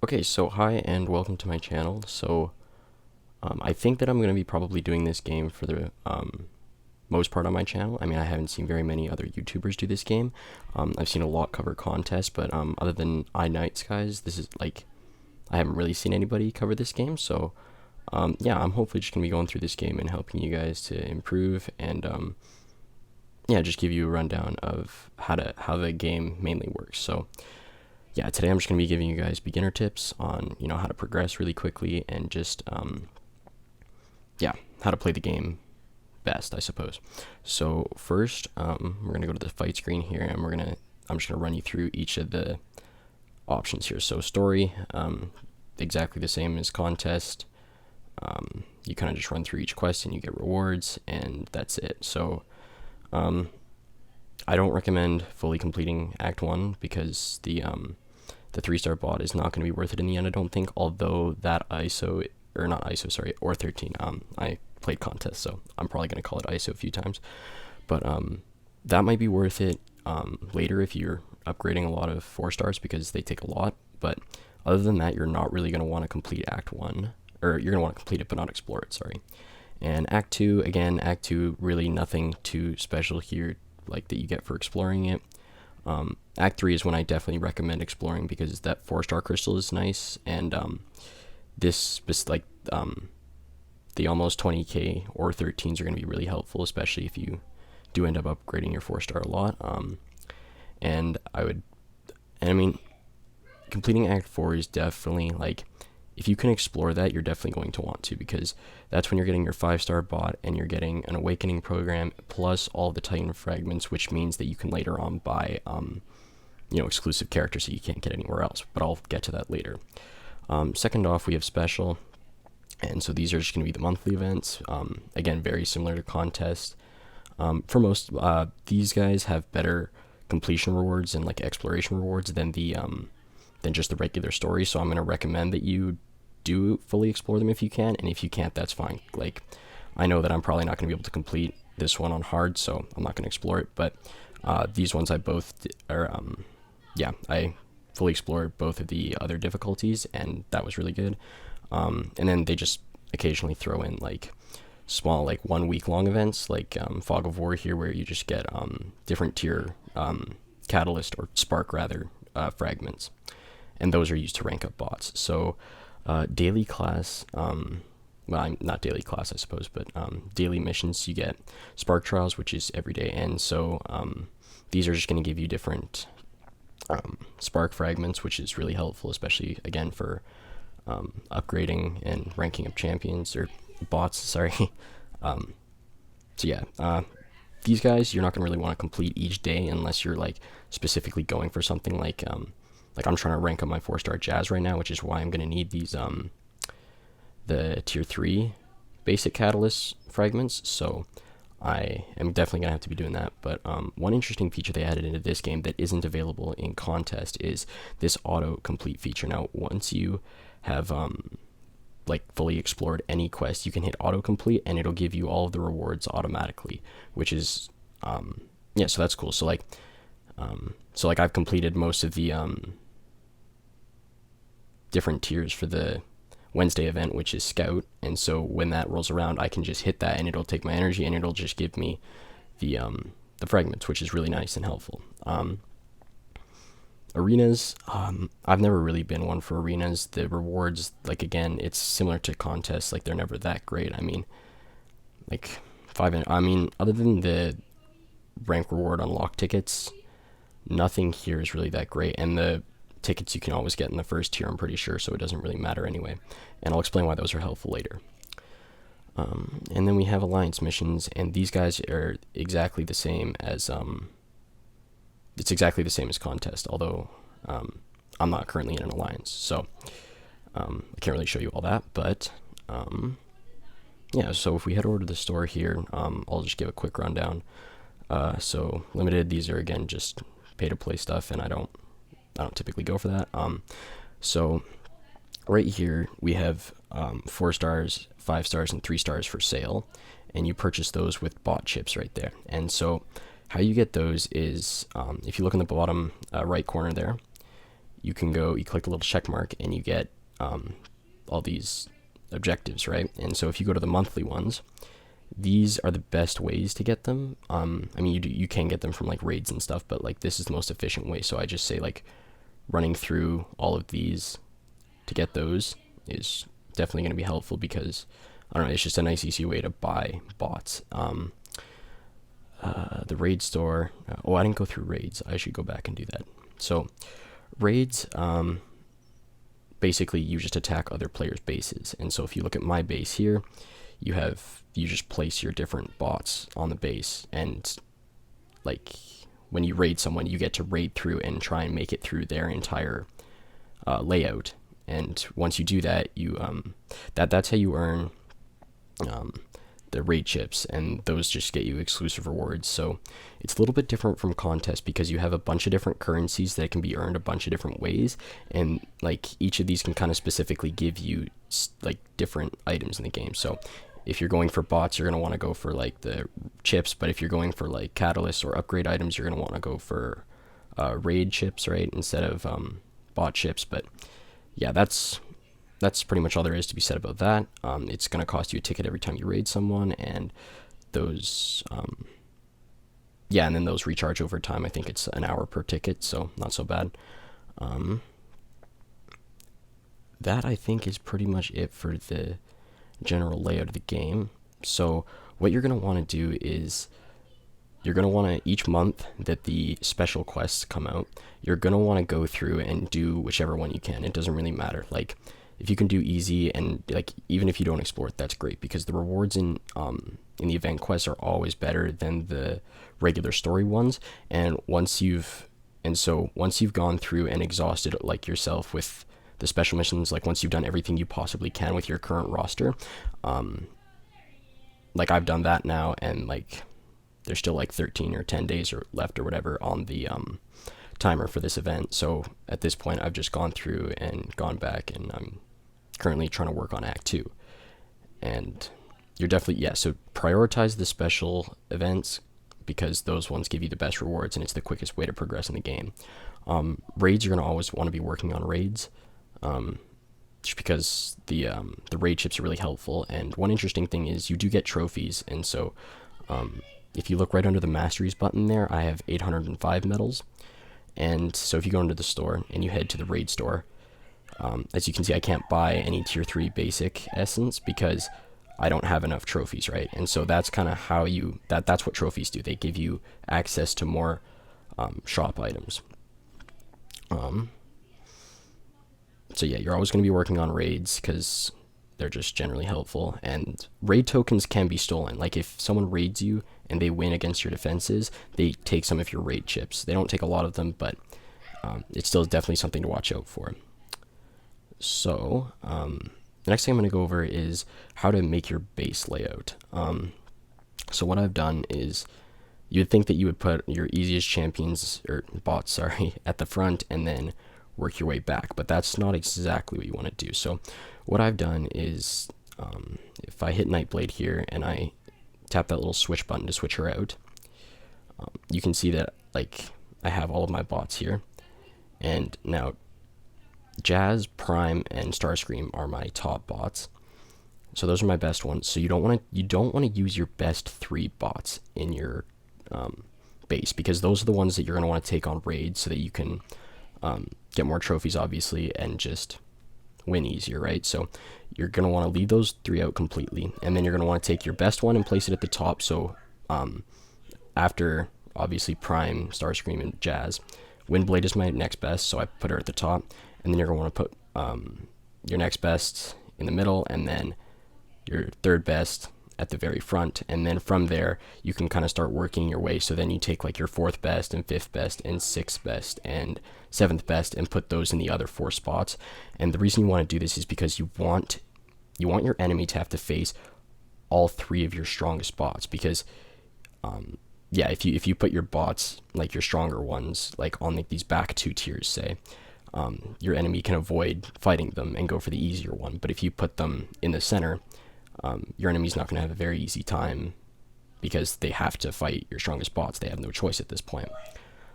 Okay, so hi and welcome to my channel. I think that I'm going to be probably doing this game for the most part on my channel. I mean, I haven't seen very many other YouTubers do this game. I've seen a lot cover contests, but other than Night Skies, this is like, I haven't really seen anybody cover this game. Yeah, I'm hopefully just going to be going through this game and helping you guys to improve and yeah, just give you a rundown of how the game mainly works. So yeah, today I'm just going to be giving you guys beginner tips on, how to progress really quickly and just, yeah, how to play the game best, I suppose. So first, we're going to go to the fight screen here and I'm just going to run you through each of the options here. So story, exactly the same as contest. You kind of just run through each quest and you get rewards and that's it. So, I don't recommend fully completing Act 1 because the 3-star bot is not going to be worth it in the end, I don't think, although that ISO, or not ISO, sorry, or 13, I played contest, so I'm probably going to call it ISO a few times, but that might be worth it later if you're upgrading a lot of 4 stars because they take a lot, but other than that, you're not really going to want to complete Act 1, or you're going to want to complete it but not explore it, sorry. And Act 2, again, Act 2, really nothing too special here, like that you get for exploring it. Act 3 is when I definitely recommend exploring because that 4-star crystal is nice, and the almost 20k or 13s are going to be really helpful, especially if you do end up upgrading your 4-star a lot. I mean, completing Act 4 is definitely, like, if you can explore that, you're definitely going to want to, because that's when you're getting your 5-star bot and you're getting an awakening program plus all the Titan fragments, which means that you can later on buy exclusive characters that you can't get anywhere else, but I'll get to that later. Second off, we have special, and so these are just going to be the monthly events. Again, very similar to contest. For most, these guys have better completion rewards and like exploration rewards than just the regular story, so I'm going to recommend that you do fully explore them if you can, and if you can't, that's fine. Like, I know that I'm probably not going to be able to complete this one on hard, so I'm not going to explore it, but these ones I fully explored both of the other difficulties, and that was really good. And then they just occasionally throw in like small, like 1 week long events, like Fog of War here, where you just get different tier catalyst or spark rather fragments, and those are used to rank up bots. So daily class, not daily class, I suppose, but daily missions, you get spark trials, which is every day, and so these are just going to give you different spark fragments, which is really helpful, especially again for upgrading and ranking up champions or bots, sorry. So yeah, these guys you're not going to really want to complete each day unless you're like specifically going for something like I'm trying to rank up my 4-star Jazz right now, which is why I'm going to need these the tier 3 basic catalyst fragments, so I am definitely going to have to be doing that. But one interesting feature they added into this game that isn't available in contest is this auto complete feature. Now once you have like fully explored any quest, you can hit auto complete and it'll give you all of the rewards automatically, which is yeah, so that's cool. So like I've completed most of the different tiers for the Wednesday event, which is Scout, and so when that rolls around, I can just hit that and it'll take my energy and it'll just give me the fragments, which is really nice and helpful. Arenas, I've never really been one for arenas. The rewards, like, again, it's similar to contests, like they're never that great. I mean, like other than the rank reward unlock tickets, nothing here is really that great, and the tickets you can always get in the first tier, I'm pretty sure, so it doesn't really matter anyway, and I'll explain why those are helpful later. And then we have alliance missions, and these guys are exactly the same as it's exactly the same as contest, although I'm not currently in an alliance, so I can't really show you all that, but yeah, so if we head over to the store here, I'll just give a quick rundown. So limited, these are again just pay to play stuff, and I don't typically go for that. So right here we have 4 stars, 5 stars, and 3 stars for sale, and you purchase those with bot chips right there. And so how you get those is if you look in the bottom right corner there, you can go, you click the little check mark, and you get all these objectives, right? And so if you go to the monthly ones, these are the best ways to get them. I mean, you can get them from like raids and stuff, but like this is the most efficient way. So I just say like running through all of these to get those is definitely going to be helpful, because I don't know, it's just a nice easy way to buy bots. The raid store, I didn't go through raids. I should go back and do that. So raids, basically you just attack other players' bases. And so if you look at my base here, you just place your different bots on the base, and like when you raid someone, you get to raid through and try and make it through their entire layout. And once you do that, you that's how you earn the raid chips, and those just get you exclusive rewards. So it's a little bit different from contests, because you have a bunch of different currencies that can be earned a bunch of different ways, and like each of these can kind of specifically give you like different items in the game. So if you're going for bots, you're going to want to go for like the chips, but if you're going for like catalysts or upgrade items, you're going to want to go for raid chips, right, instead of bot chips. But yeah, that's pretty much all there is to be said about that. It's going to cost you a ticket every time you raid someone, and those, and then those recharge over time. I think it's an hour per ticket, so not so bad. That I think is pretty much it for the general layout of the game. So what you're going to want to do is you're going to want to, each month that the special quests come out, you're going to want to go through and do whichever one you can. It doesn't really matter. Like, if you can do easy, and like even if you don't explore it, that's great, because the rewards in the event quests are always better than the regular story ones. And once you've gone through and exhausted like yourself with the special missions, like once you've done everything you possibly can with your current roster, like I've done that now, and like there's still like 13 or 10 days or left or whatever on the timer for this event. So at this point, I've just gone through and gone back, and I'm currently trying to work on Act 2. And you're definitely, so prioritize the special events, because those ones give you the best rewards, and it's the quickest way to progress in the game. Raids, you're going to always want to be working on raids, just because the raid chips are really helpful. And one interesting thing is you do get trophies, and so if you look right under the masteries button there, I have 805 medals. And so if you go into the store and you head to the raid store, as you can see, I can't buy any tier 3 basic essence because I don't have enough trophies, right? And so that's kind of how that's what trophies do. They give you access to more shop items. So yeah, you're always going to be working on raids, because they're just generally helpful. And raid tokens can be stolen. Like if someone raids you and they win against your defenses, they take some of your raid chips. They don't take a lot of them, but it's still definitely something to watch out for. So the next thing I'm going to go over is how to make your base layout. So what I've done is, you'd think that you would put your easiest champions, or bots, at the front, and then work your way back, but that's not exactly what you want to do. So what I've done is, if I hit Nightblade here and I tap that little switch button to switch her out, you can see that like I have all of my bots here, and now Jazz, Prime, and Starscream are my top bots. So those are my best ones. So you don't want to use your best 3 bots in your base, because those are the ones that you're going to want to take on raids, so that you can get more trophies, obviously, and just win easier, right? So you're going to want to leave those 3 out completely, and then you're going to want to take your best one and place it at the top. So after, obviously, Prime, Starscream, and Jazz, Windblade is my next best, so I put her at the top, and then you're going to want to put your next best in the middle, and then your third best at the very front, and then from there you can kind of start working your way. So then you take like your 4th best and 5th best and 6th best and 7th best and put those in the other 4 spots. And the reason you want to do this is because you want your enemy to have to face all 3 of your strongest spots, because if you put your bots, like your stronger ones, like on like these back 2 tiers, say, your enemy can avoid fighting them and go for the easier one. But if you put them in the center, your enemy's not going to have a very easy time, because they have to fight your strongest bots. They have no choice at this point.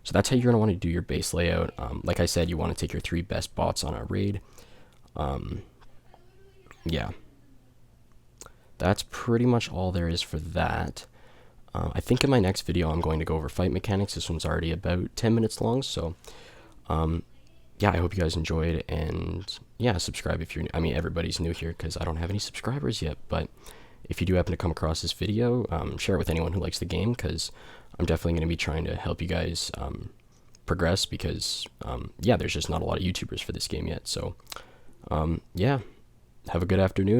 So that's how you're going to want to do your base layout. Like I said, you want to take your 3 best bots on a raid. Yeah, that's pretty much all there is for that. I think in my next video I'm going to go over fight mechanics. This one's already about 10 minutes long, so yeah, I hope you guys enjoyed, and yeah, subscribe if you're new. I mean, everybody's new here because I don't have any subscribers yet, but if you do happen to come across this video, share it with anyone who likes the game, because I'm definitely going to be trying to help you guys progress, because yeah, there's just not a lot of YouTubers for this game yet. So yeah, have a good afternoon.